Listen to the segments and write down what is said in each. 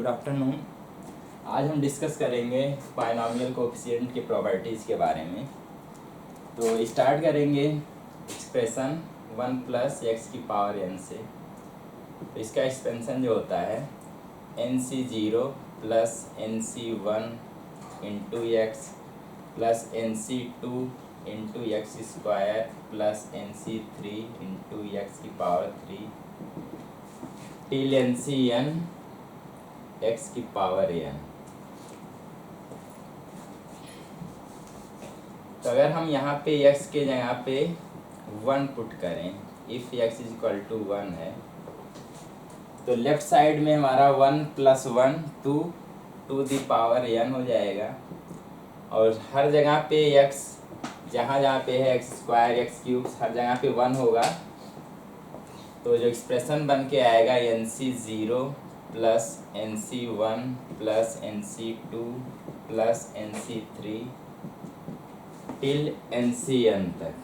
Good afternoon. आज हम discuss करेंगे बायनॉमियल कोएफिशिएंट की प्रॉपर्टीज़ के बारे में। तो स्टार्ट करेंगे एक्सप्रेशन 1 + x⁻n से। तो इसका एक्सपेंशन जो होता है nc0 + nc1 × x + nc2 × x² + nc3 × x³ till ncn x⁻n। तो अगर हम यहाँ पे x के जगह पे 1 पुट करें, इफ़ x = 1 है, तो लेफ्ट साइड में हमारा 1 + 1 2 to the power n हो जाएगा। और हर जगह पे x जहाँ जहाँ पे है x² x³ हर जगह पे 1 होगा। तो जो एक्सप्रेशन बन के आएगा nc0 + nc1 + nc2 + nc3 till ncn तक।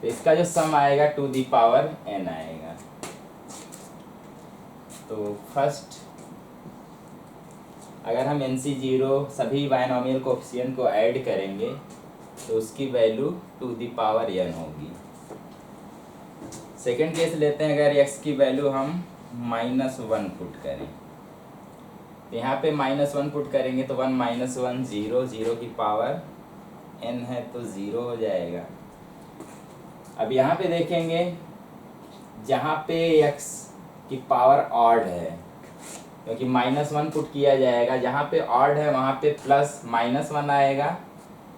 तो इसका जो सम आएगा टू दी पावर n आएगा। तो फर्स्ट अगर हम nc0 सभी बायनॉमियल कोएफिशिएंट को ऐड करेंगे तो उसकी value two the power n होगी। सेकेंड केस लेते हैं, अगर x की वैल्यू हम -1 पुट करें, तो यहाँ पे -1 पुट करेंगे तो 1 - 1 0, 0 की पावर n है तो 0 हो जाएगा। अब यहाँ पे देखेंगे जहाँ पे x की पावर ऑड है, क्योंकि -1 पुट किया जाएगा, जहाँ पे ऑड है वहाँ पे +-1 आएगा,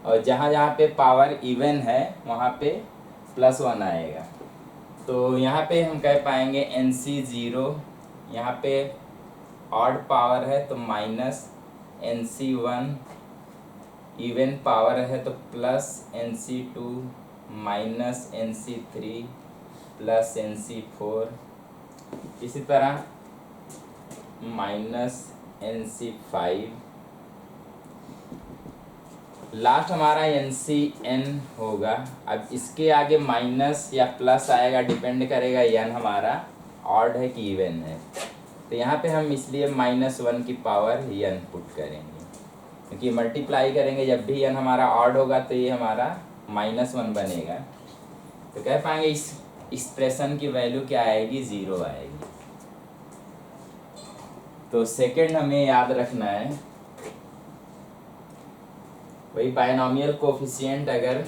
और जहाँ जहाँ पे पावर इवन है वहाँ पे +1 आएगा। तो यहाँ पे हम कह पाएंगे nc0 यहाँ पे ऑड पावर है तो -nc1, इवन पावर है तो +nc2 -nc3 +nc4, इसी तरह -nc5, लास्ट हमारा ncn होगा। अब इसके आगे माइनस या प्लस आएगा, डिपेंड करेगा n हमारा ऑड है कि इवन है। तो यहाँ पे हम इसलिए -1 की पावर n पुट करेंगे, क्योंकि मल्टीप्लाई करेंगे जब भी n हमारा ऑड होगा तो ये हमारा -1 बनेगा। तो कह पाएंगे इस एक्सप्रेशन की वैल्यू क्या आएगी, 0 आएगी। तो सेकंड हमें याद रखना है, वही बायनॉमियल कोएफिशिएंट अगर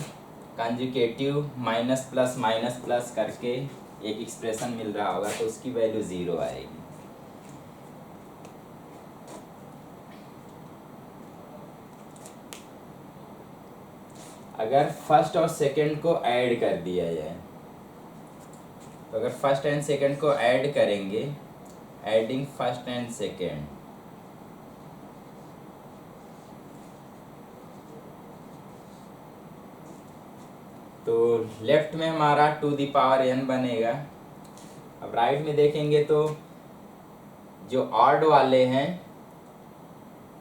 कंजुगेटिव -- करके एक एक्सप्रेशन मिल रहा होगा तो उसकी वैल्यू 0 आएगी। अगर फर्स्ट और सेकंड को ऐड कर दिया जाए, तो अगर फर्स्ट एंड सेकंड को ऐड करेंगे, एडिंग फर्स्ट एंड सेकंड, तो लेफ्ट में हमारा टू दी पावर n बनेगा। अब राइट में देखेंगे तो जो ऑड वाले हैं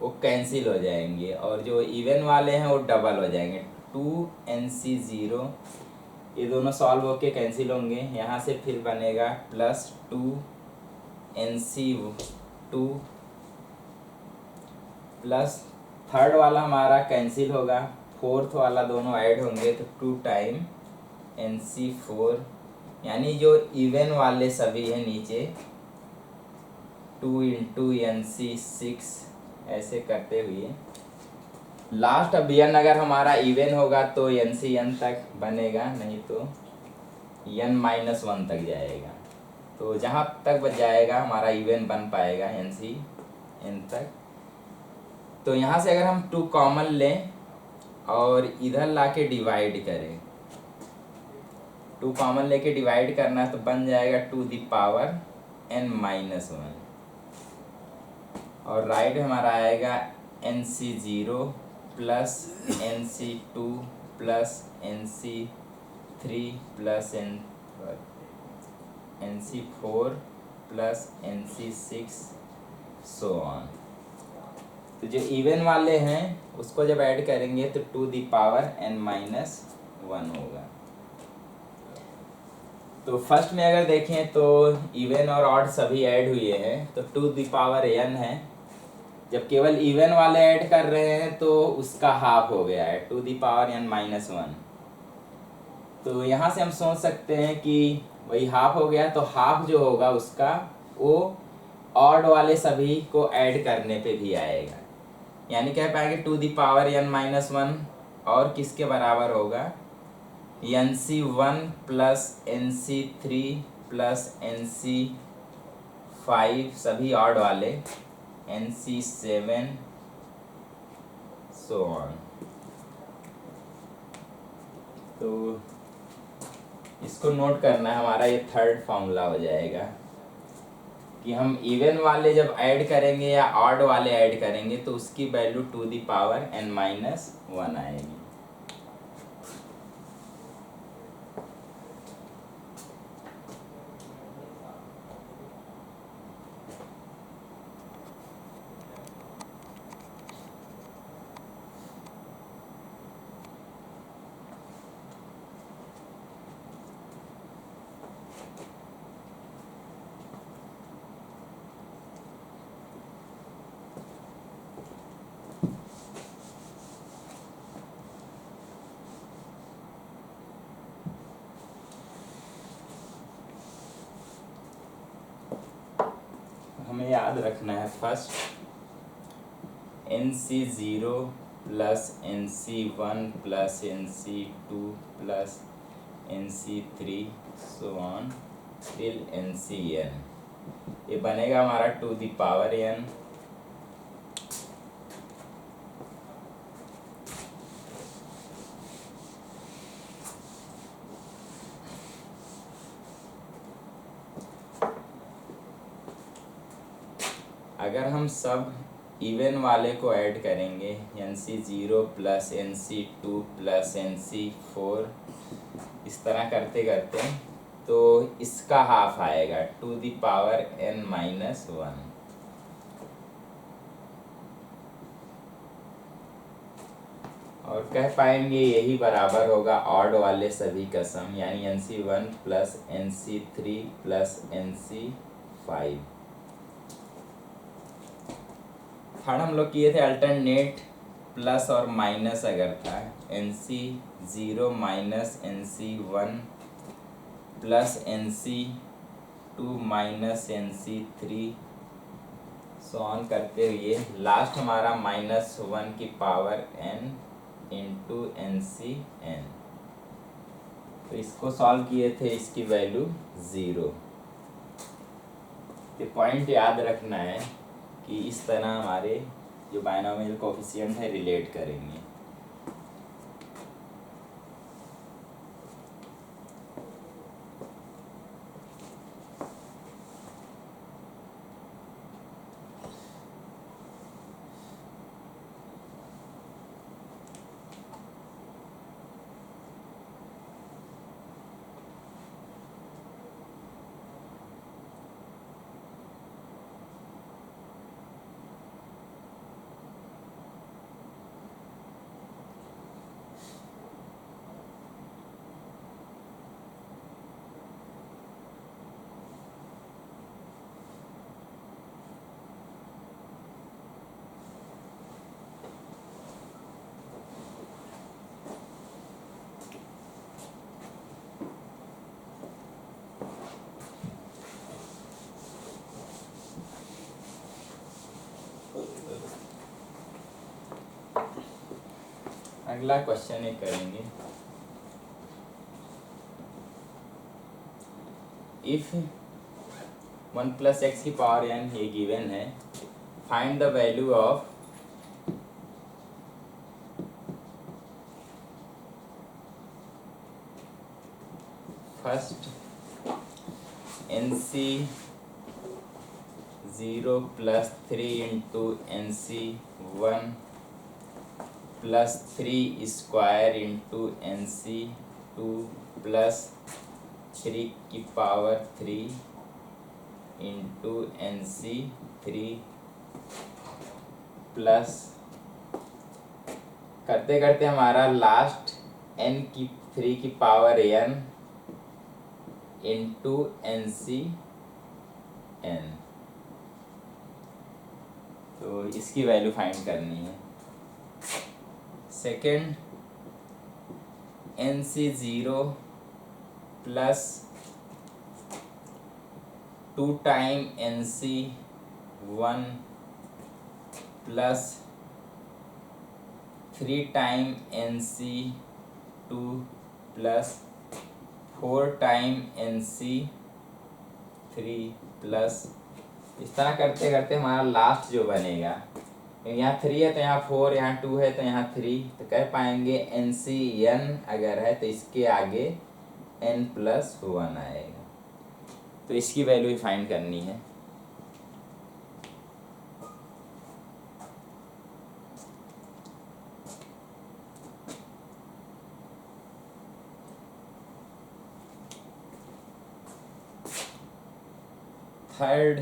वो कैंसिल हो जाएंगे और जो इवन वाले हैं वो डबल हो जाएंगे। 2nc0 ये दोनों सॉल्व होके कैंसिल होंगे, यहाँ से फिर बनेगा +2nc2 प्लस थर्ड वाला हमारा कैंसिल होगा, फोर्थ वाला दोनों ऐड होंगे तो 2 टाइम nc4, यानी जो इवन वाले सभी हैं नीचे 2 × nc6 ऐसे करते हुए लास्ट। अब n अगर हमारा इवन होगा तो ncn तक बनेगा, नहीं तो n-1 तक जाएगा। तो जहाँ तक बच जाएगा हमारा इवन बन पाएगा ncn तक। तो यहाँ से अगर हम 2 कॉमन लें और इधर लाके डिवाइड करें, 2 कॉमन लेके डिवाइड करना है तो बन जाएगा टू दी पावर n-1, और राइट में हमारा आएगा nc0 + nc2 + nc3 + nc4 + nc6 so on. तो जो इवन वाले हैं उसको जब ऐड करेंगे तो टू दी पावर n-1 होगा। तो फर्स्ट में अगर देखें तो इवन और ऑड सभी ऐड हुए हैं तो टू द पावर n है। जब केवल इवन वाले ऐड कर रहे हैं तो उसका हाफ हो गया है, two the power n minus one. तो यहाँ से हम सोच सकते हैं कि वही हाफ हो गया, तो हाफ जो होगा उसका वो ऑड वाले सभी को ऐड करने पे भी आएगा। यानी कह पाएंगे two the power n minus one और किसके बराबर होगा, NC1 plus NC3 plus NC5 सभी ऑड वाले, NC7 सो ऑन। तो इसको नोट करना है, हमारा ये थर्ड फॉर्मूला हो जाएगा कि हम इवन वाले जब ऐड करेंगे या ऑड वाले ऐड करेंगे तो उसकी value two the power n minus one आएगी। हमें याद रखना है first NC0 plus NC1 plus NC2 plus NC3 so on till NCn। ये बनेगा हमारा टू द पावर n। अगर हम सब इवन वाले को ऐड करेंगे NC0 plus NC2 plus NC4 इस तरह करते करते तो इसका हाफ आएगा two the power n minus one. और कह पाएंगे यही बराबर होगा ऑड वाले सभी का सम, यानी NC1 plus NC3 plus NC5। Third हम लोग किए थे अल्टरनेट प्लस और माइनस अगर था, NC0 minus NC1 plus NC2 minus NC3 so on करते हुए लास्ट हमारा माइनस वन की पावर n इंटू NCn। तो इसको सॉल्व किए थे, इसकी वैल्यू 0। तो पॉइंट याद रखना है कि इस तरह हमारे जो बायनोमियल कोफिशिएंट है रिलेट करेंगे। अगला क्वेश्चन एक करेंगे, इफ 1 प्लस एक्स की पावर n ये गिवन है, find the value of first NC0 plus 3 into NC1 plus 3 square into NC2 plus 3 की पावर 3 इंटू NC3 प्लस करते करते हमारा लास्ट n की 3 की power n into N C N. तो इसकी वैल्यू फाइंड करनी है। Second, N C zero plus 2 time N C one plus 3 time N C two plus 4 time N C three plus, इस तरह करते करते हमारा लास्ट जो बनेगा, यहाँ 3 है तो यहाँ 4, यहाँ 2 है तो यहाँ 3, तो कह पाएंगे एन सी एन अगर है तो इसके आगे n+1 आएगा। तो इसकी वैल्यू फाइंड करनी है। Third,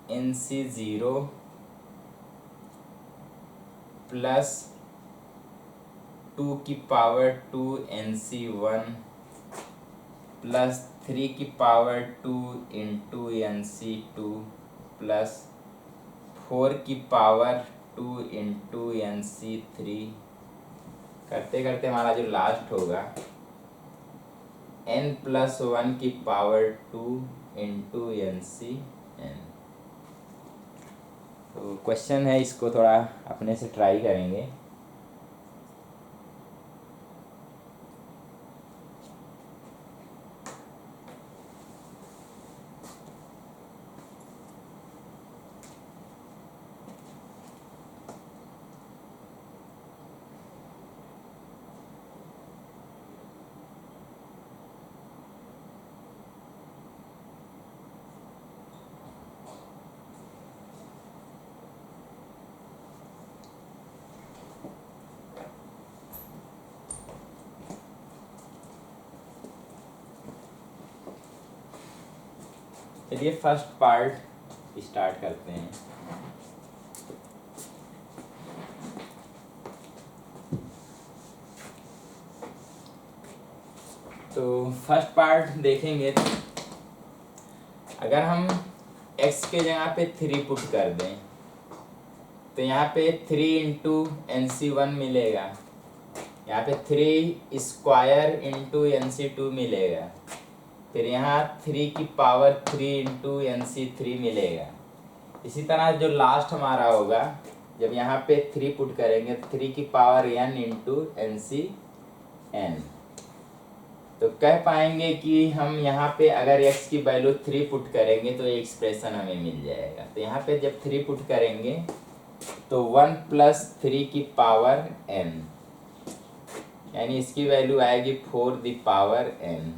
N C zero plus 2 की power 2 N C one plus 3 की power 2 into N C two plus 4 की power 2 into N C three, करते करते हमारा जो लास्ट होगा n+1 की power 2 into N C N. तो क्वेश्चन है, इसको थोड़ा अपने से ट्राई करेंगे। चलिए फर्स्ट पार्ट स्टार्ट करते हैं। तो फर्स्ट पार्ट देखेंगे तो अगर हम x के जगह पे 3 पुट कर दें तो यहाँ पे 3 इंटू एन सी वन मिलेगा, यहाँ पे 3 square into N C two मिलेगा, फिर यहाँ 3 की power 3 into N C three मिलेगा। इसी तरह जो लास्ट हमारा होगा, जब यहाँ पे 3 पुट करेंगे तो 3 की power n into N C N. तो कह पाएंगे कि हम यहाँ पे अगर x की वैल्यू 3 पुट करेंगे तो ये एक्सप्रेशन हमें मिल जाएगा। तो यहाँ पे जब 3 पुट करेंगे तो 1 प्लस 3 की पावर n, यानी इसकी वैल्यू आएगी 4 दी पावर n।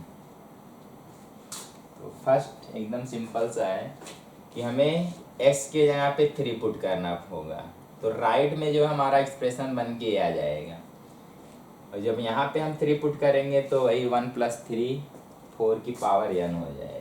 तो फर्स्ट एकदम सिंपल सा है कि हमें x के जगह पे 3 पुट करना होगा, तो राइट में जो हमारा एक्सप्रेशन बन के आ जाएगा। और जब यहाँ पे हम 3 पुट करेंगे तो वही 1 प्लस 3 4 की पावर n हो जाएगा।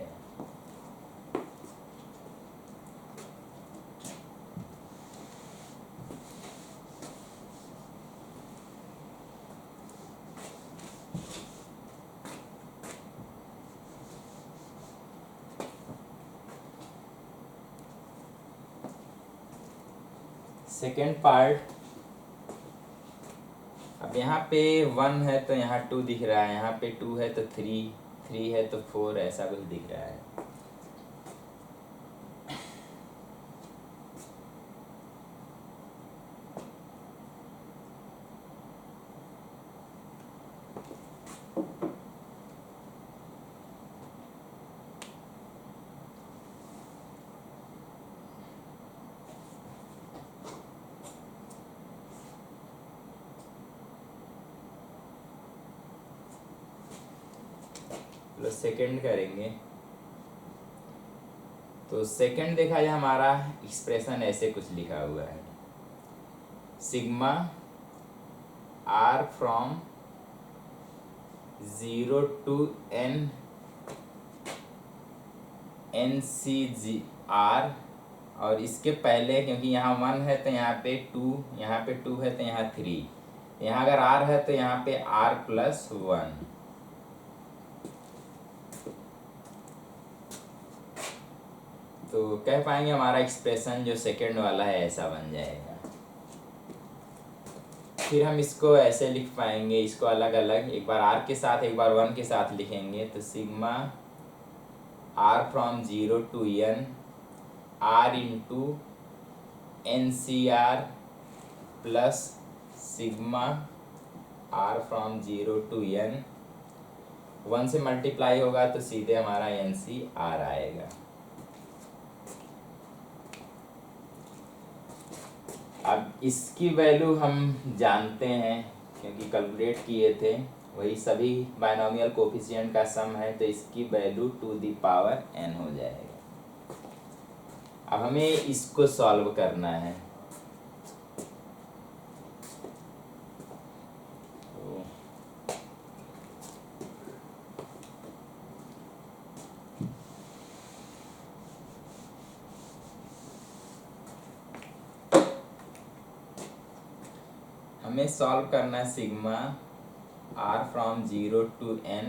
सेकेंड पार्ट, अब यहाँ पे 1 है तो यहाँ 2 दिख रहा है, यहाँ पे 2 है तो 3 है तो 4, ऐसा कुछ दिख रहा है। चलो सेकेंड करेंगे। तो सेकेंड देखा जाए हमारा एक्सप्रेशन ऐसे कुछ लिखा हुआ है, sigma r from 0 to n ncr और इसके पहले क्योंकि यहाँ 1 है तो यहाँ पे 2, यहाँ पे 2 है तो यहाँ 3, यहाँ अगर r है तो यहाँ पे r+1। तो कह पाएंगे हमारा एक्सप्रेशन जो सेकंड वाला है ऐसा बन जाएगा। फिर हम इसको ऐसे लिख पाएंगे, इसको अलग अलग, एक बार r के साथ एक बार 1 के साथ लिखेंगे। तो sigma r from 0 to n r into NCR plus sigma r from 0 to n, 1 से मल्टीप्लाई होगा तो सीधे हमारा NCR आएगा। अब इसकी वैल्यू हम जानते हैं क्योंकि कैलकुलेट किए थे, वही सभी बाइनोमियल कोफिशिएंट का सम है, तो इसकी value two the power n हो जाएगा। अब हमें इसको सॉल्व करना है। हमें सॉल्व करना है sigma r from 0 to n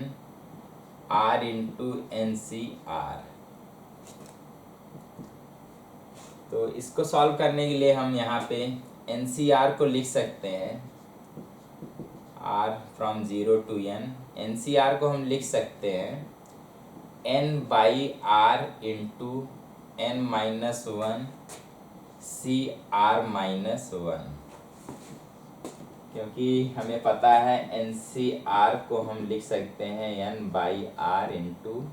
r into NCR। तो इसको सॉल्व करने के लिए हम यहाँ पे NCR को लिख सकते हैं, r from 0 to n, NCR को हम लिख सकते हैं n/r इंटू n-1 CR-1, क्योंकि हमें पता है NCR को हम लिख सकते हैं n/r इंटू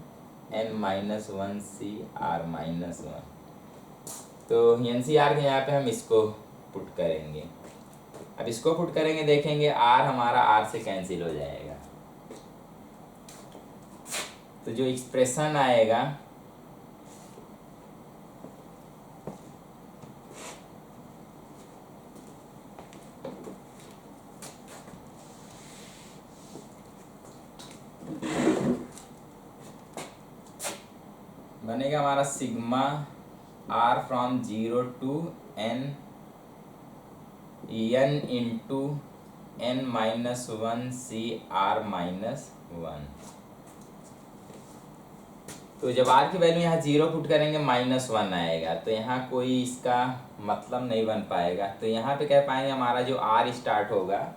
n-1 CR-1। तो NCR के यहाँ पे हम इसको पुट करेंगे। अब इसको पुट करेंगे, देखेंगे r हमारा r से कैंसिल हो जाएगा, तो जो एक्सप्रेशन आएगा बनेगा हमारा sigma r from 0 to n into n-1 CR-1। तो जब r की वैल्यू यहाँ 0 पुट करेंगे -1 आएगा, तो यहाँ कोई इसका मतलब नहीं बन पाएगा। तो यहाँ पे कह पाएंगे हमारा जो r स्टार्ट होगा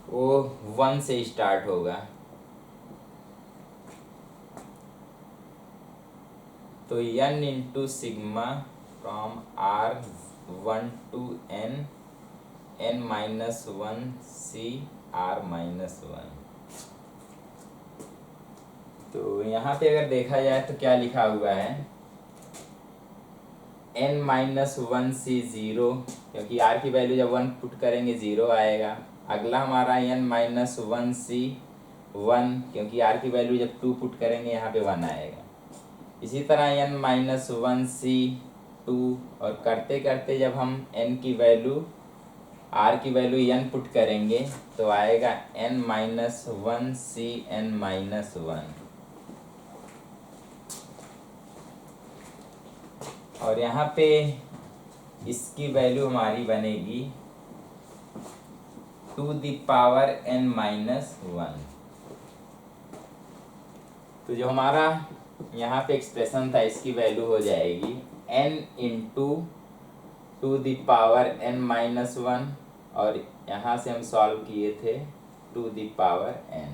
वो 1 से स्टार्ट होगा। तो n into sigma from r1 to n-1 CR-1। तो यहाँ पे अगर देखा जाए तो क्या लिखा हुआ है, n-1 C 0, क्योंकि r की वैल्यू जब 1 पुट करेंगे 0 आएगा। अगला हमारा n-1 C 1, क्योंकि r की वैल्यू जब 2 पुट करेंगे यहाँ पे 1 आएगा। इसी तरह n-1 C 2, और करते करते जब हम n की वैल्यू r की वैल्यू n पुट करेंगे तो आएगा n-1 C n-1। और यहाँ पे इसकी वैल्यू हमारी बनेगी टू द पावर n-1। तो जो हमारा यहाँ पे एक्सप्रेशन था इसकी वैल्यू हो जाएगी n into two the power n-1, और यहाँ से हम सॉल्व किए थे टू द पावर n।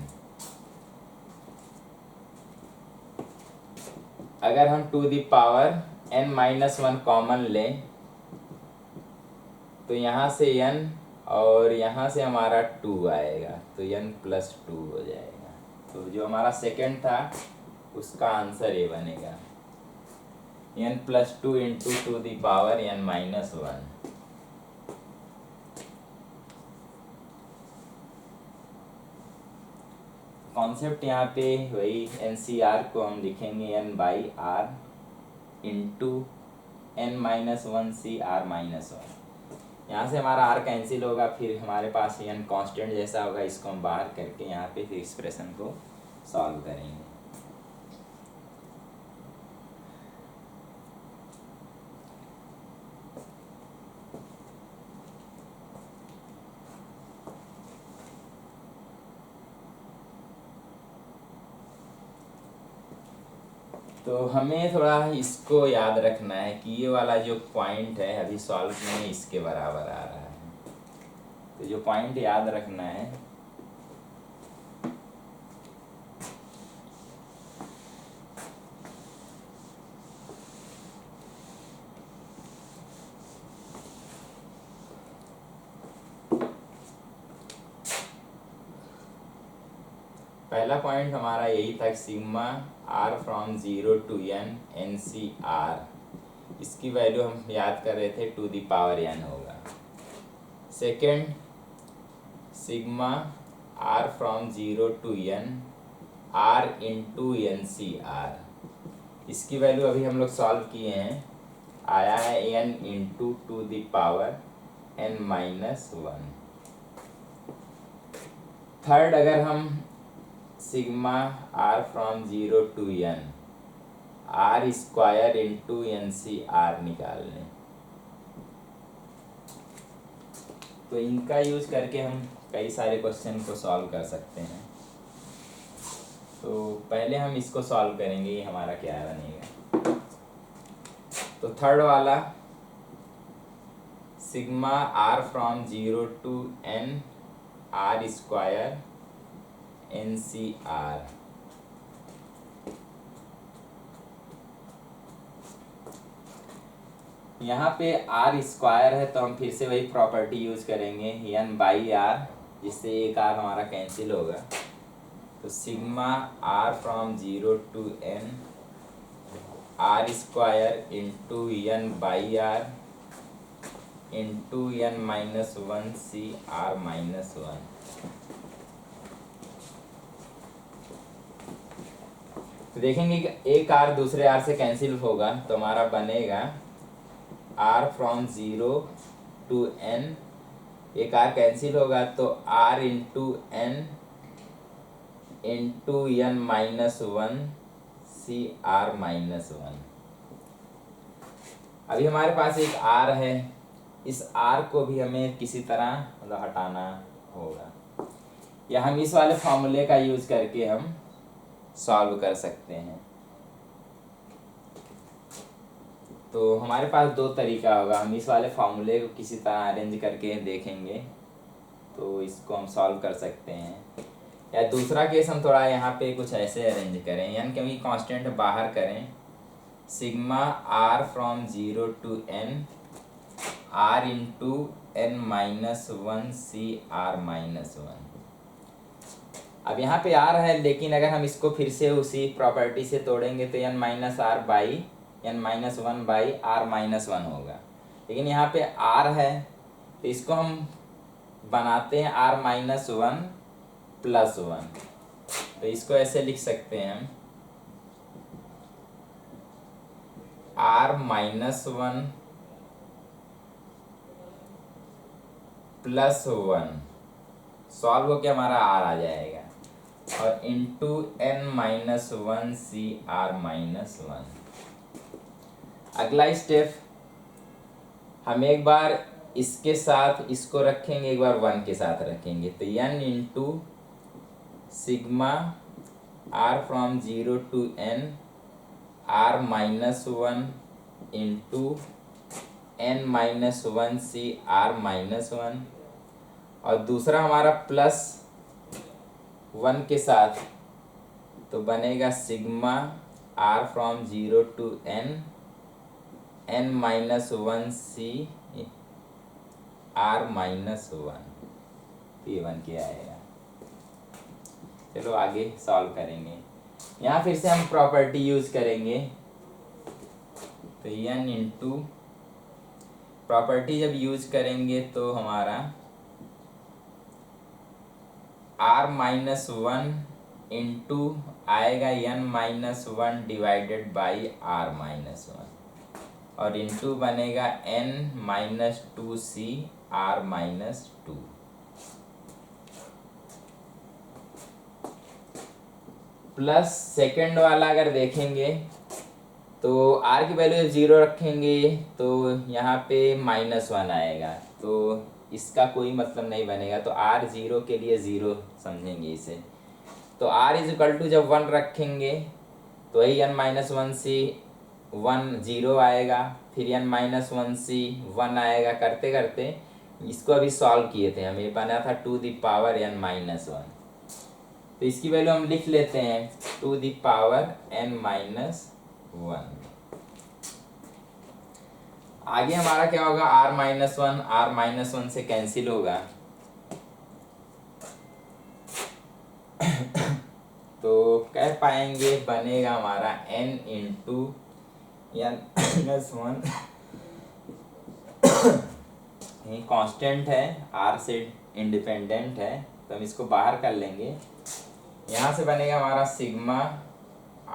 अगर हम two the power n-1 common लें तो यहाँ से n और यहाँ से हमारा 2 आएगा, तो n+2 हो जाएगा। तो जो हमारा सेकंड था उसका आंसर ये बनेगा n+2 into two the power n-1। Concept यहाँ पे वही NCR को हम लिखेंगे n/r इंटू n-1 CR-1। यहाँ से हमारा r कैंसिल होगा, फिर हमारे पास n कांस्टेंट जैसा होगा, इसको हम बाहर करके यहाँ पे फिर एक्सप्रेशन को सॉल्व करेंगे। तो हमें थोड़ा इसको याद रखना है कि ये वाला जो पॉइंट है अभी सॉल्व में इसके बराबर आ रहा है। तो जो पॉइंट याद रखना है, पहला पॉइंट हमारा यही था, sigma R from 0 to n NCR, इसकी वैल्यू हम याद कर रहे थे 2 द पावर n होगा। Second, sigma R from 0 to n R into NCR, इसकी वैल्यू अभी हम लोग सॉल्व किए हैं, आया है n into 2 the power n-1। Third, अगर हम sigma R from 0 to n R square into NCR निकाल लें, तो इनका यूज करके हम कई सारे क्वेश्चन को सॉल्व कर सकते हैं। तो पहले हम इसको सॉल्व करेंगे, ये हमारा क्या बनेगा। तो थर्ड वाला, sigma R from 0 to n R square NCR, यहाँ पे R स्क्वायर है तो हम फिर से वही प्रॉपर्टी यूज करेंगे n/r, जिससे एक r हमारा कैंसिल होगा। तो sigma r from 0 to n R square into n/r into n-1 CR-1। तो देखेंगे कि एक r दूसरे r से कैंसिल होगा, तो हमारा बनेगा r फ्रॉम 0 to n, एक r कैंसिल होगा तो r into n into n-1 CR-1। अभी हमारे पास एक r है, इस r को भी हमें किसी तरह मतलब हटाना होगा, या हम इस वाले फॉर्मूले का यूज करके हम सॉल्व कर सकते हैं। तो हमारे पास दो तरीका होगा, हम इस वाले फॉर्मूले को किसी तरह अरेंज करके देखेंगे तो इसको हम सॉल्व कर सकते हैं, या दूसरा केस हम थोड़ा यहाँ पे कुछ ऐसे अरेंज करें, यानी कि हम कांस्टेंट बाहर करें, sigma R from 0 to n R into n-1 CR-1। अब यहाँ पे R है, लेकिन अगर हम इसको फिर से उसी प्रॉपर्टी से तोड़ेंगे तो n-1/R-1 होगा, लेकिन यहाँ पे R है तो इसको हम बनाते हैं R-1 + 1, तो इसको ऐसे लिख सकते हैं हम R-1 +1 सॉल्व होके हमारा R आ जाएगा, और इंटू n-1 CR-1। अगला स्टेप, हम एक बार इसके साथ इसको रखेंगे, एक बार 1 के साथ रखेंगे, तो n into sigma R from 0 to n R-1 into n-1 CR-1, और दूसरा हमारा +1 के साथ, तो बनेगा sigma R from 0 to n n-1 CR-1, ये बन के आएगा। चलो आगे सॉल्व करेंगे, यहाँ फिर से हम प्रॉपर्टी यूज करेंगे, तो n इंटू प्रॉपर्टी जब यूज करेंगे तो हमारा R-1 इंटू आएगा n-1 डिवाइडेड बाई R-1, और इंटू बनेगा n-2 CR-2। प्लस सेकेंड वाला अगर देखेंगे तो r की वैल्यू 0 रखेंगे तो यहाँ पे -1 आएगा, तो इसका कोई मतलब नहीं बनेगा, तो r 0 के लिए 0 समझेंगे इसे। तो r इज इक्वल टू जब 1 रखेंगे तो वही n माइनस वन से 1 0 आएगा, फिर n माइनस वन से 1 आएगा। करते करते इसको अभी सॉल्व किए थे हम, ये बना था two the power n minus one. तो इसकी वैल्यू हम लिख लेते हैं two the power n minus one. आगे हमारा क्या होगा, r माइनस वन से कैंसिल होगा। तो कह पाएंगे बनेगा हमारा n into n minus one, ये कांस्टेंट है, r से इंडिपेंडेंट है, तो हम इसको बाहर कर लेंगे। यहाँ से बनेगा हमारा sigma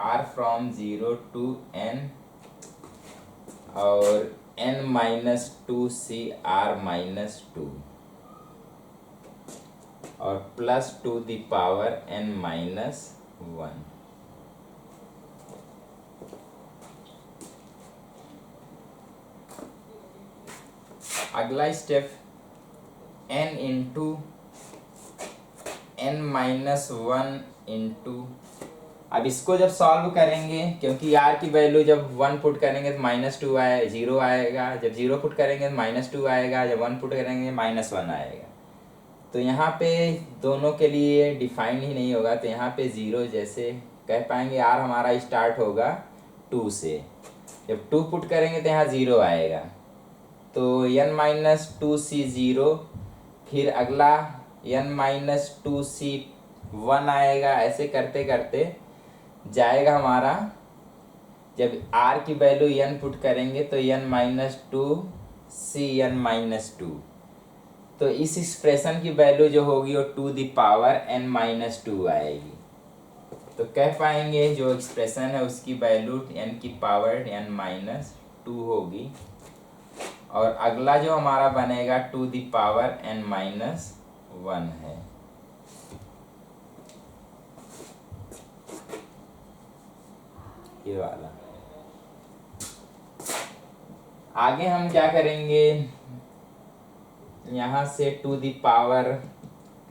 r from 0 to n और n minus two C r minus two और plus two the power n minus one. अगला step n into n minus one into, अब इसको जब सॉल्व करेंगे, क्योंकि r की वैल्यू जब 1 पुट करेंगे तो माइनस टू आए 0 आएगा, जब 0 पुट करेंगे तो माइनस टू आएगा, जब 1 पुट करेंगे माइनस वन आएगा। तो यहाँ पे दोनों के लिए डिफाइन ही नहीं होगा, तो यहाँ पे 0 जैसे कह पाएंगे r हमारा स्टार्ट होगा 2 से, जब 2 पुट करेंगे तो यहाँ 0 आएगा, तो n माइनस टू सी 0, फिर अगला n माइनस टू सी 1 आएगा। ऐसे करते करते जाएगा हमारा, जब r की वैल्यू n पुट करेंगे तो n minus two C n minus two, तो इस एक्सप्रेशन की वैल्यू जो होगी वो two the power n minus two आएगी। तो कह पाएंगे जो एक्सप्रेशन है उसकी वैल्यू n की पावर n माइनस टू होगी, और अगला जो हमारा बनेगा two the power n minus one है। ये वाला आगे हम क्या करेंगे, यहाँ से टू द पावर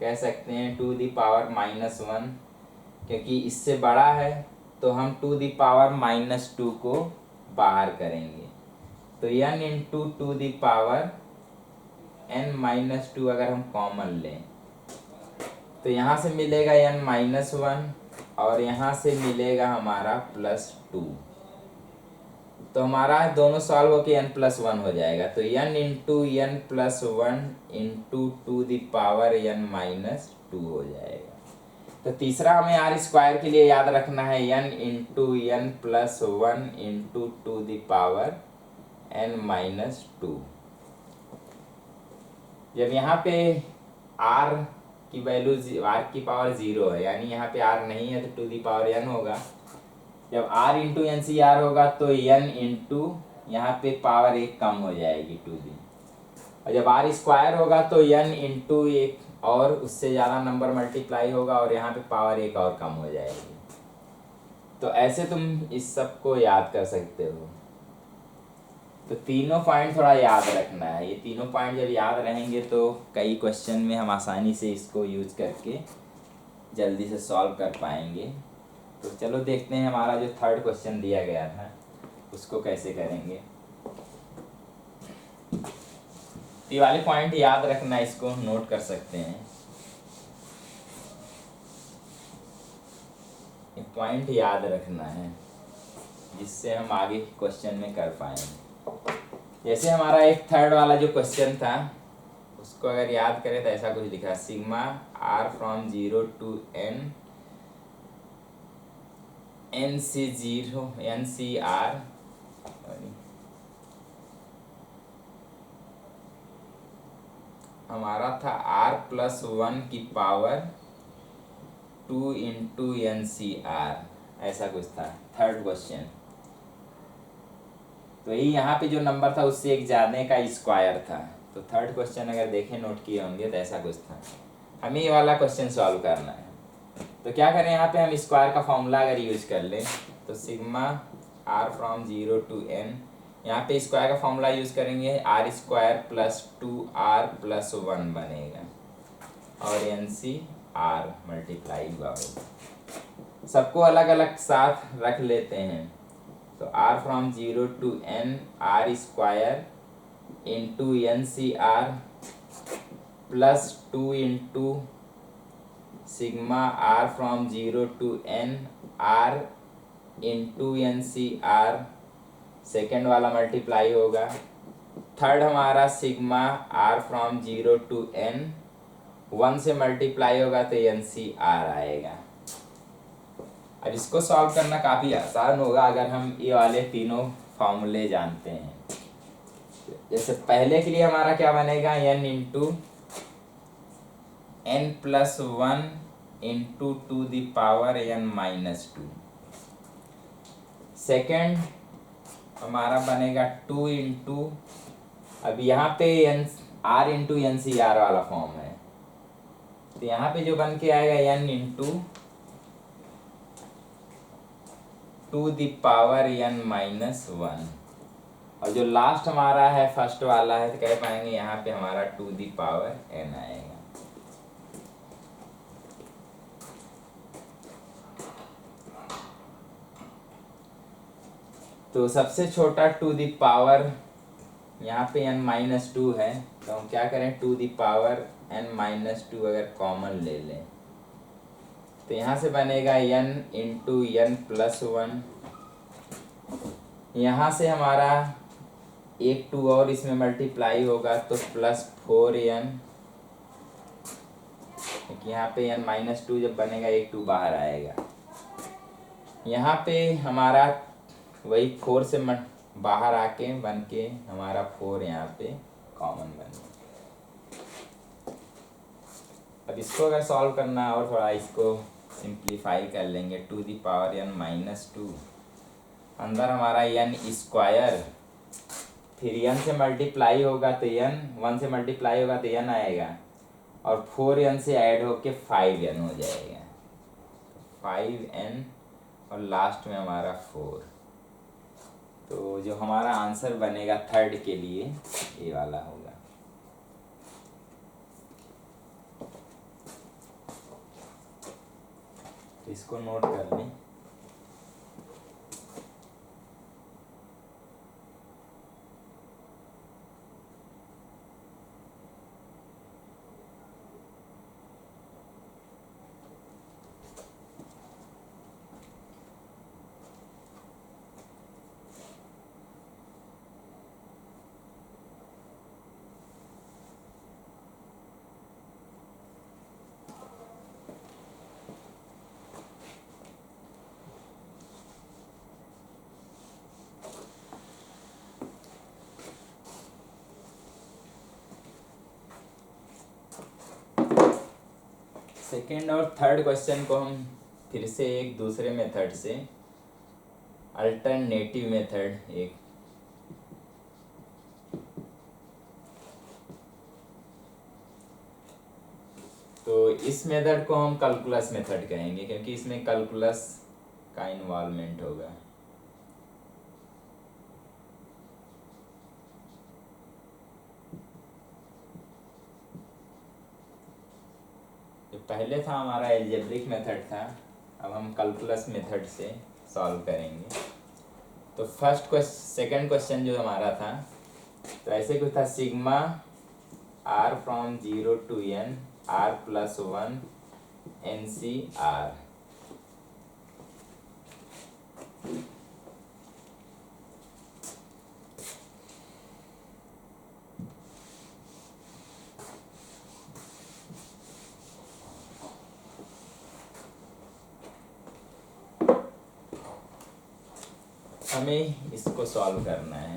कह सकते हैं two the power minus one, क्योंकि इससे बड़ा है तो हम two the power minus two को बाहर करेंगे। तो n into two the power n minus two अगर हम कॉमन लें तो यहाँ से मिलेगा n माइनस वन और यहाँ से मिलेगा हमारा प्लस टू, तो हमारा दोनों सॉल्व होके n प्लस वन हो जाएगा। तो n into n plus one into two the power n minus to हो जाएगा। तो तीसरा हमें आर स्क्वायर के लिए याद रखना है n into n plus one into two the power n minus to. जब यहाँ पे r की वैल्यू r की पावर 0 है, यानी यहाँ पे r नहीं है, तो टू दी पावर n होगा। जब r into N C R होगा तो n इंटू यहाँ पे पावर एक कम हो जाएगी टू दी, और जब r स्क्वायर होगा तो n इंटू एक और उससे ज़्यादा नंबर मल्टीप्लाई होगा और यहाँ पे पावर एक और कम हो जाएगी। तो ऐसे तुम इस सब को याद कर सकते हो। तो तीनों पॉइंट थोड़ा याद रखना है, ये तीनों पॉइंट जब याद रहेंगे तो कई क्वेश्चन में हम आसानी से इसको यूज करके जल्दी से सॉल्व कर पाएंगे। तो चलो देखते हैं हमारा जो थर्ड क्वेश्चन दिया गया था उसको कैसे करेंगे। ये वाले पॉइंट याद रखना, इसको नोट कर सकते हैं, ये पॉइंट याद रखना है जिससे हम आगे क्वेश्चन में कर पाएंगे। जैसे हमारा एक थर्ड वाला जो क्वेश्चन था उसको अगर याद करें तो ऐसा कुछ लिखा, sigma r from 0 to n C 0 n C r हमारा था r प्लस वन की power 2 into N C R, ऐसा कुछ था थर्ड क्वेश्चन। तो यही यहाँ पे जो नंबर था उससे एक ज़्यादा का स्क्वायर था। तो थर्ड क्वेश्चन अगर देखें नोट किए होंगे तो ऐसा कुछ था। हमें ये वाला क्वेश्चन सॉल्व करना है। तो क्या करें, यहाँ पे हम स्क्वायर का फॉर्मूला अगर यूज कर लें तो sigma r from 0 to n, यहाँ पे स्क्वायर का फॉर्मूला यूज करेंगे r square plus 2r plus 1 बनेगा और एन सी आर मल्टीप्लाई हुआ होगा। सबको अलग अलग साथ रख लेते हैं। तो r from 0 to n r square into N C R plus 2 into sigma r from 0 to n r into N C R, second वाला मल्टीप्लाई होगा। थर्ड हमारा sigma r from 0 to n 1 से मल्टीप्लाई होगा तो N C are आएगा। अब इसको solve करना काफ़ी आसान होगा अगर हम ये वाले तीनों फॉर्मूले जानते हैं। जैसे पहले के लिए हमारा क्या बनेगा, n into n plus 1 into two the power n minus 2। Second हमारा बनेगा 2 इंटू, अब यहाँ पे n r into N C R वाला फॉर्म है, तो यहाँ पे जो बन के आएगा n into two the power n minus 1। और जो लास्ट हमारा है फर्स्ट वाला है तो कह पाएंगे यहाँ पे हमारा टू द पावर n आएगा। तो सबसे छोटा टू द पावर यहाँ पे n माइनस 2 है, तो हम क्या करें, two the power n minus 2 अगर कॉमन ले लें तो यहाँ से बनेगा n इंटू एन प्लस 1। यहाँ से हमारा एक 2 और इसमें मल्टीप्लाई होगा तो प्लस 4n, क्योंकि यहाँ पे n माइनस 2 जब बनेगा एक 2 बाहर आएगा। यहाँ पे हमारा वही 4 से बाहर आके बन के हमारा 4 यहाँ पे कॉमन बन गया। अब इसको अगर सॉल्व करना है और थोड़ा इसको सिंप्लीफाई कर लेंगे, two the power n minus 2, अंदर हमारा n स्क्वायर, फिर n से मल्टीप्लाई होगा तो n, 1 से मल्टीप्लाई होगा तो n आएगा, और 4n से ऐड होके 5n हो जाएगा, 5n, और लास्ट में हमारा 4। तो जो हमारा आंसर बनेगा थर्ड के लिए ये वाला होगा। तो इसको नोट कर लें। सेकेंड और थर्ड क्वेश्चन को हम फिर से एक दूसरे मेथड से, अल्टरनेटिव मेथड एक, तो इस मेथड को हम कैलकुलस मेथड कहेंगे क्योंकि इसमें कैलकुलस का इन्वॉल्वमेंट होगा। पहले था हमारा एल्जेब्रिक मेथड था, अब हम कैलकुलस मेथड से सॉल्व करेंगे। तो सेकंड क्वेश्चन जो हमारा था, तो ऐसे कुछ था, sigma r from 0 to n r plus 1 NCR। हमें इसको सॉल्व करना है।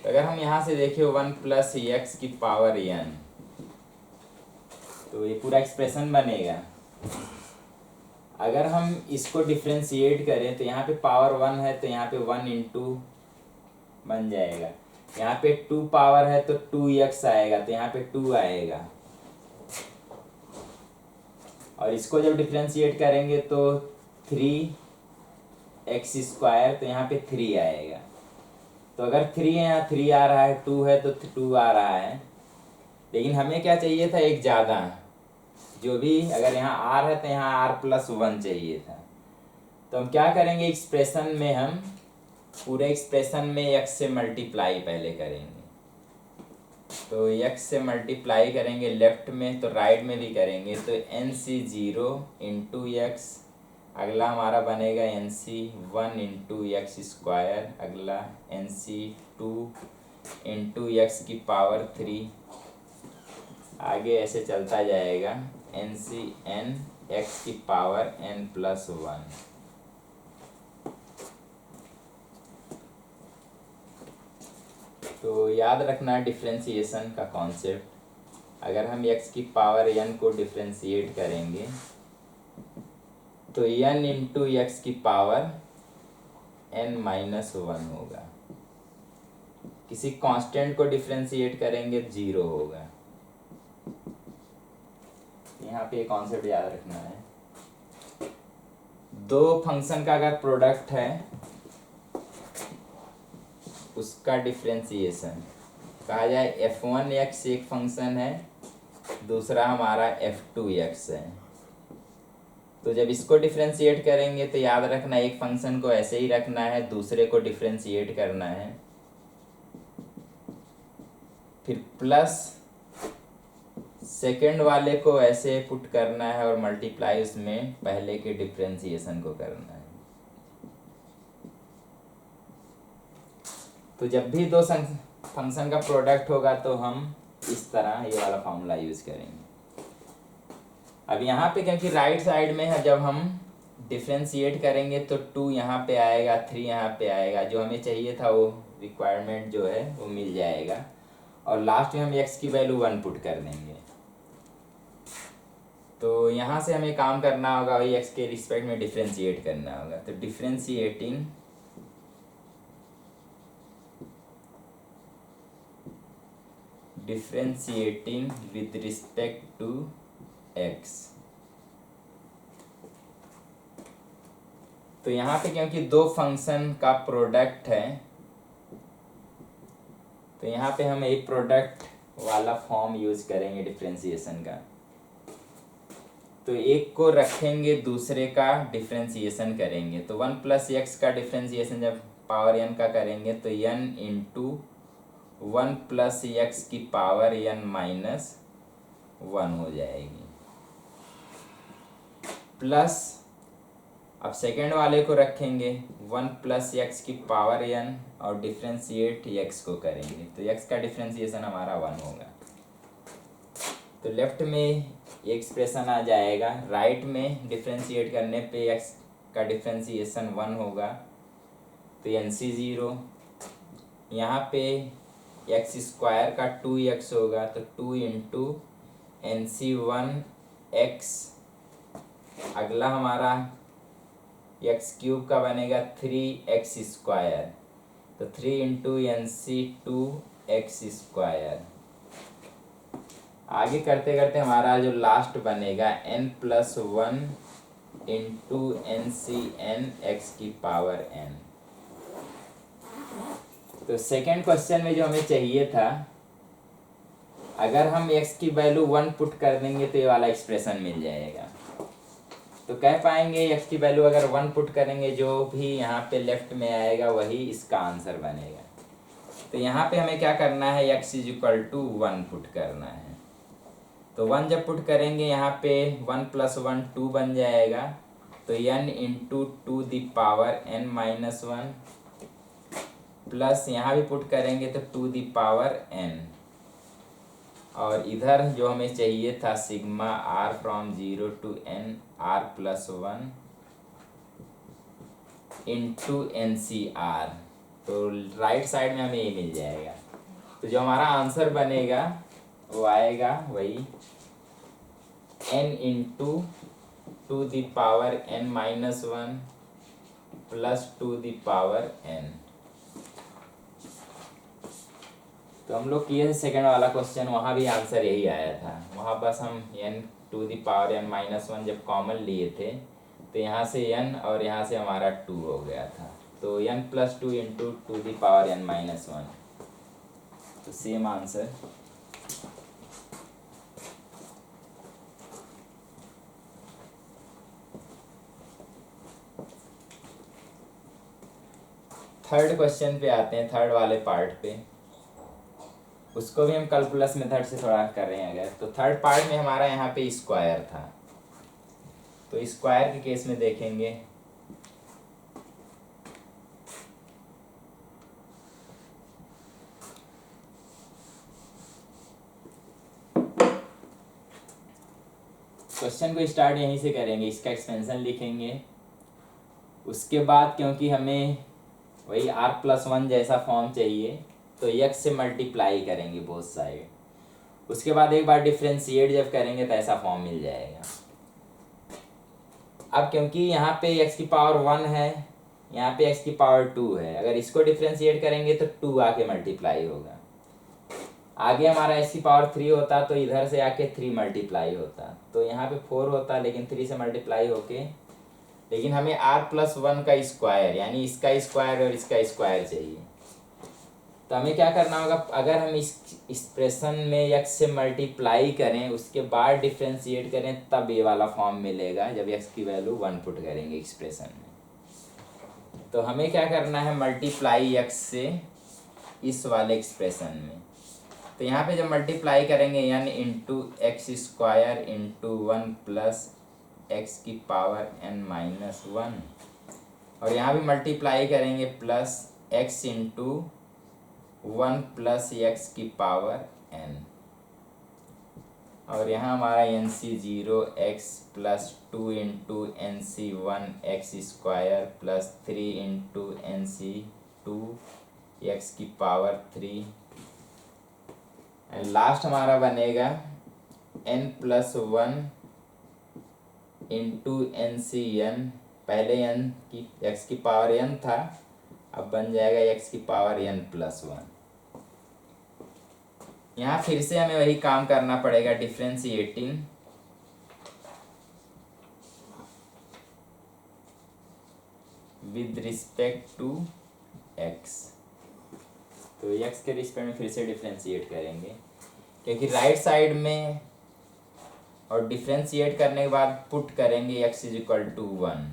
तो अगर हम यहाँ से देखें 1 प्लस एक्स की पावर n, तो ये पूरा एक्सप्रेशन बनेगा। अगर हम इसको डिफ्रेंशिएट करें तो यहाँ पे पावर 1 है तो यहाँ पे 1 इंटू बन जाएगा, यहाँ पे 2 पावर है तो 2x आएगा, तो यहाँ पे 2 आएगा, और इसको जब डिफ्रेंशिएट करेंगे तो 3x स्क्वायर, तो यहाँ पे 3 आएगा। तो अगर 3 है, यहाँ 3 आ रहा है, 2 है तो 2 आ रहा है, लेकिन हमें क्या चाहिए था, एक ज़्यादा, जो भी, अगर यहाँ r है तो यहाँ r प्लस 1 चाहिए था, तो हम क्या करेंगे, एक्सप्रेशन में हम पूरे एक्सप्रेशन में x से मल्टीप्लाई पहले करेंगे। तो x से मल्टीप्लाई करेंगे लेफ्ट में तो राइट में भी करेंगे, तो NC0 इंटू एक्स, अगला हमारा बनेगा NC1 इंटू एक्स स्क्वायर, अगला NC2 इंटू एक्स की पावर 3, आगे ऐसे चलता जाएगा NCn एक्स की पावर n+1। तो याद रखना डिफ्रेंसिएशन का कॉन्सेप्ट, अगर हम x की पावर n को डिफ्रेंशिएट करेंगे तो n इंटू एक्स की पावर n-1 होगा। किसी कांस्टेंट को डिफ्रेंशिएट करेंगे 0 होगा। यहाँ पे कॉन्सेप्ट याद रखना है। दो फंक्शन का अगर प्रोडक्ट है उसका डिफ्रेंसिएशन कहा जाए, f1x एक फंक्शन है, दूसरा हमारा f2x है। तो जब इसको डिफ्रेंशिएट करेंगे तो याद रखना एक फंक्शन को ऐसे ही रखना है, दूसरे को डिफ्रेंशिएट करना है, फिर प्लस सेकेंड वाले को ऐसे पुट करना है और मल्टीप्लाई उसमें पहले के डिफ्रेंशिएशन को करना है। तो जब भी दो फंक्शन का प्रोडक्ट होगा तो हम इस तरह ये वाला फॉर्मूला यूज करेंगे। अब यहाँ पे क्योंकि राइट साइड में है, जब हम डिफ्रेंशिएट करेंगे तो 2 यहाँ पे आएगा, 3 यहाँ पे आएगा, जो हमें चाहिए था वो रिक्वायरमेंट जो है वो मिल जाएगा। और लास्ट में हम x की वैल्यू 1 पुट कर देंगे। तो यहाँ से हमें काम करना होगा, वही x के रिस्पेक्ट में डिफ्रेंशिएट करना होगा। तो differentiating with respect to x। तो यहाँ पे क्योंकि दो फंक्शन का प्रोडक्ट है तो यहाँ पे हम एक प्रोडक्ट वाला फॉर्म यूज करेंगे डिफ्रेंशिएशन का। तो एक को रखेंगे, दूसरे का डिफ्रेंशिएशन करेंगे। तो 1 + x का डिफ्रेंशिएशन जब पावर n का करेंगे तो n इंटू 1 + x की पावर n-1 हो जाएगी, प्लस अब सेकेंड वाले को रखेंगे 1 + x की पावर n और डिफ्रेंशिएट x को करेंगे तो x का डिफ्रेंशिएशन हमारा 1 होगा। तो लेफ्ट में एक्सप्रेशन आ जाएगा, राइट में डिफ्रेंशिएट करने पे x का डिफ्रेंशिएशन 1 होगा। तो NC0 यहाँ पे x स्क्वायर का 2x होगा, तो 2 इंटू NC1x, अगला हमारा x³ का बनेगा 3x स्क्वायर, तो 3 इंटू NC2x स्क्वायर। आगे करते करते हमारा जो लास्ट बनेगा n+1 इंटू NCn x की पावर n। तो सेकेंड क्वेश्चन में जो हमें चाहिए था, अगर हम x की वैल्यू 1 पुट कर देंगे तो ये वाला एक्सप्रेशन मिल जाएगा। तो कह पाएंगे x की वैल्यू अगर 1 पुट करेंगे, जो भी यहाँ पे लेफ्ट में आएगा वही इसका आंसर बनेगा। तो यहाँ पे हमें क्या करना है, x = 1 पुट करना है। तो 1 जब पुट करेंगे यहाँ पे 1 + 1 2 बन जाएगा, तो n into 2 the power n-1, plus यहाँ भी पुट करेंगे तो 2 दी पावर n, और इधर जो हमें चाहिए था sigma r from 0 to n r+1 into NCr। तो राइट साइड में हमें ये मिल जाएगा। तो जो हमारा आंसर बनेगा वो आएगा वही n into 2 the power n-1 plus 2 the power n। तो हम लोग किए थे सेकेंड वाला क्वेश्चन, वहाँ भी आंसर यही आया था। वहाँ बस हम n to the power n-1 जब कॉमन लिए थे तो यहाँ से n और यहाँ से हमारा 2 हो गया था। तो n+2 into 2 the power n-1, तो सेम आंसर। थर्ड क्वेश्चन पे आते हैं, थर्ड वाले पार्ट पे। उसको भी हम कैलकुलस मेथड से थोड़ा कर रहे हैं। अगर तो थर्ड पार्ट में हमारा यहाँ पे स्क्वायर था, तो स्क्वायर के केस में देखेंगे क्वेश्चन को स्टार्ट यहीं से करेंगे, इसका एक्सपेंशन लिखेंगे। उसके बाद क्योंकि हमें वही r+1 जैसा फॉर्म चाहिए, तो x से मल्टीप्लाई करेंगे बोथ साइड। उसके बाद एक बार डिफ्रेंशिएट जब करेंगे तो ऐसा फॉर्म मिल जाएगा। अब क्योंकि यहाँ पे x की पावर 1 है, यहाँ पे x की पावर 2 है, अगर इसको डिफ्रेंशिएट करेंगे तो 2 आके मल्टीप्लाई होगा। आगे हमारा x की पावर 3 होता तो इधर से आके 3 मल्टीप्लाई होता, तो यहाँ पे 4 होता, लेकिन 3 से मल्टीप्लाई होके, लेकिन हमें r+1 का स्क्वायर यानी इसका स्क्वायर और इसका स्क्वायर चाहिए। तो हमें क्या करना होगा, अगर हम इस एक्सप्रेशन में x से मल्टीप्लाई करें उसके बाद डिफ्रेंशिएट करें तब ये वाला फॉर्म मिलेगा, जब x की वैल्यू 1 पुट करेंगे एक्सप्रेशन में। तो हमें क्या करना है, मल्टीप्लाई x से इस वाले एक्सप्रेशन में। तो यहाँ पे जब मल्टीप्लाई करेंगे यानी into x square into 1 plus x की पावर n-1, और यहाँ भी मल्टीप्लाई करेंगे plus x into 1 plus x की पावर n, और यहाँ हमारा NC0 x plus 2 into NC1 x square plus 3 into NC2 x की पावर 3, एंड लास्ट हमारा बनेगा n+1 इंटू NCn, पहले n की x की पावर n था, अब बन जाएगा x की पावर n+1। यहाँ फिर से हमें वही काम करना पड़ेगा, differentiating with respect to x। तो x के रिस्पेक्ट में फिर से डिफ्रेंशिएट करेंगे, क्योंकि राइट साइड में, और डिफ्रेंशिएट करने के बाद पुट करेंगे x = 1,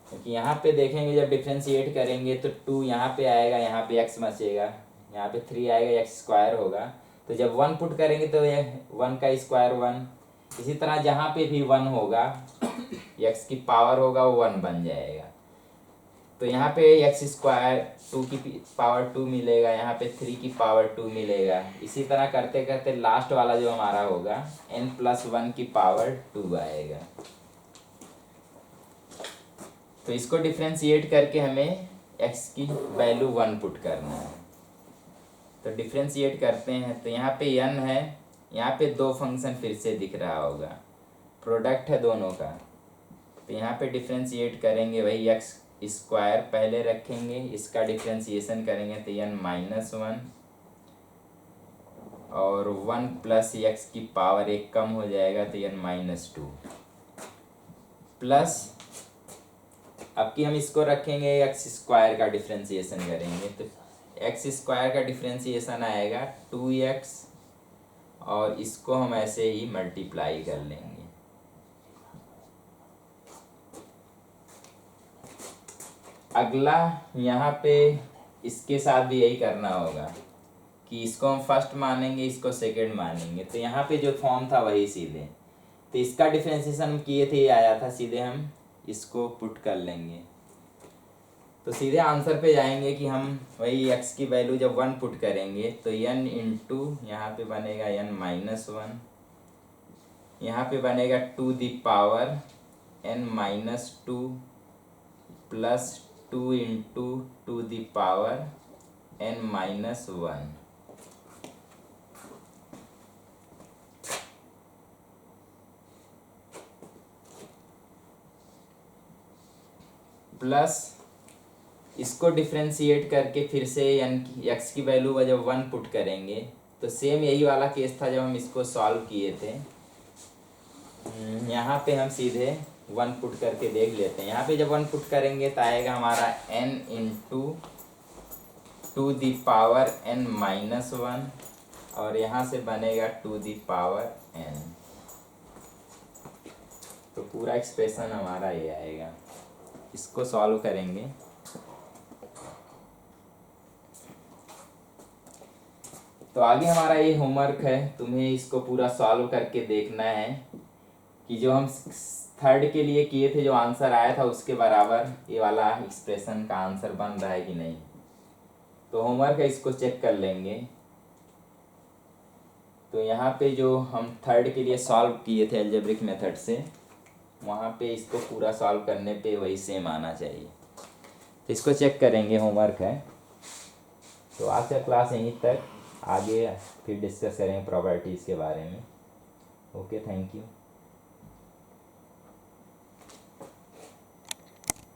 क्योंकि यहाँ पे देखेंगे जब डिफ्रेंशिएट करेंगे तो 2 यहाँ पे आएगा, यहाँ पे x बचेगा, यहाँ पे 3 आएगा, x स्क्वायर होगा। तो जब 1 पुट करेंगे तो ये 1 का स्क्वायर 1, इसी तरह जहाँ पे भी 1 होगा x की पावर होगा वो 1 बन जाएगा। तो यहाँ पे x स्क्वायर 2 की पावर 2 मिलेगा, यहाँ पे 3 की पावर 2 मिलेगा। इसी तरह करते करते लास्ट वाला जो हमारा होगा n+1 की पावर 2 आएगा। तो इसको डिफ्रेंशिएट करके हमें x की वैल्यू 1 पुट करना है। तो डिफ्रेंशिएट करते हैं, तो यहाँ पे n है, यहाँ पे 2 फंक्शन फिर से दिख रहा होगा, प्रोडक्ट है दोनों का। तो यहाँ पे डिफ्रेंशिएट करेंगे, वही x स्क्वायर पहले रखेंगे, इसका डिफ्रेंशिएशन करेंगे तो n-1, और 1 प्लस x की पावर 1 कम हो जाएगा तो n-2, प्लस अब कि हम इसको रखेंगे x स्क्वायर का डिफ्रेंशिएशन करेंगे, तो x स्क्वायर का डिफ्रेंशिएशन आएगा 2x, और इसको हम ऐसे ही मल्टीप्लाई कर लेंगे। अगला यहाँ पे इसके साथ भी यही करना होगा कि इसको हम फर्स्ट मानेंगे, इसको सेकंड मानेंगे। तो यहाँ पे जो फॉर्म था वही सीधे, तो इसका डिफ्रेंशिएशन हम किए थे, ये आया था, सीधे हम इसको पुट कर लेंगे। तो सीधे आंसर पे जाएंगे कि हम वही x की वैल्यू जब 1 पुट करेंगे तो n इंटू यहाँ पे बनेगा n-1, यहाँ पे बनेगा 2 the power n-2 plus 2 into 2 the power n-1, plus इसको डिफ्रेंशिएट करके फिर से x की वैल्यू जब 1 पुट करेंगे तो सेम यही वाला केस था जब हम इसको सॉल्व किए थे। यहाँ पे हम सीधे 1 पुट करके देख लेते हैं। यहाँ पे जब 1 पुट करेंगे तो आएगा हमारा n into 2 the power n-1, और यहाँ से बनेगा 2 दी पावर n। तो पूरा एक्सप्रेशन हमारा ये आएगा। इसको सॉल्व करेंगे। तो आगे हमारा ये होमवर्क है, तुम्हें इसको पूरा सॉल्व करके देखना है कि जो हम थर्ड के लिए किए थे जो आंसर आया था उसके बराबर ये वाला एक्सप्रेशन का आंसर बन रहा है कि नहीं। तो होमवर्क है, इसको चेक कर लेंगे। तो यहाँ पे जो हम थर्ड के लिए सॉल्व किए थे अलजेब्रिक मेथड से, वहाँ पे इसको पूरा सॉल्व करने पे वही सेम आना चाहिए। तो इसको चेक करेंगे, होमवर्क है। तो आज का क्लास यहीं तक, आगे फिर डिस्कस करेंगे प्रॉपर्टीज़ के बारे में। Okay, thank you.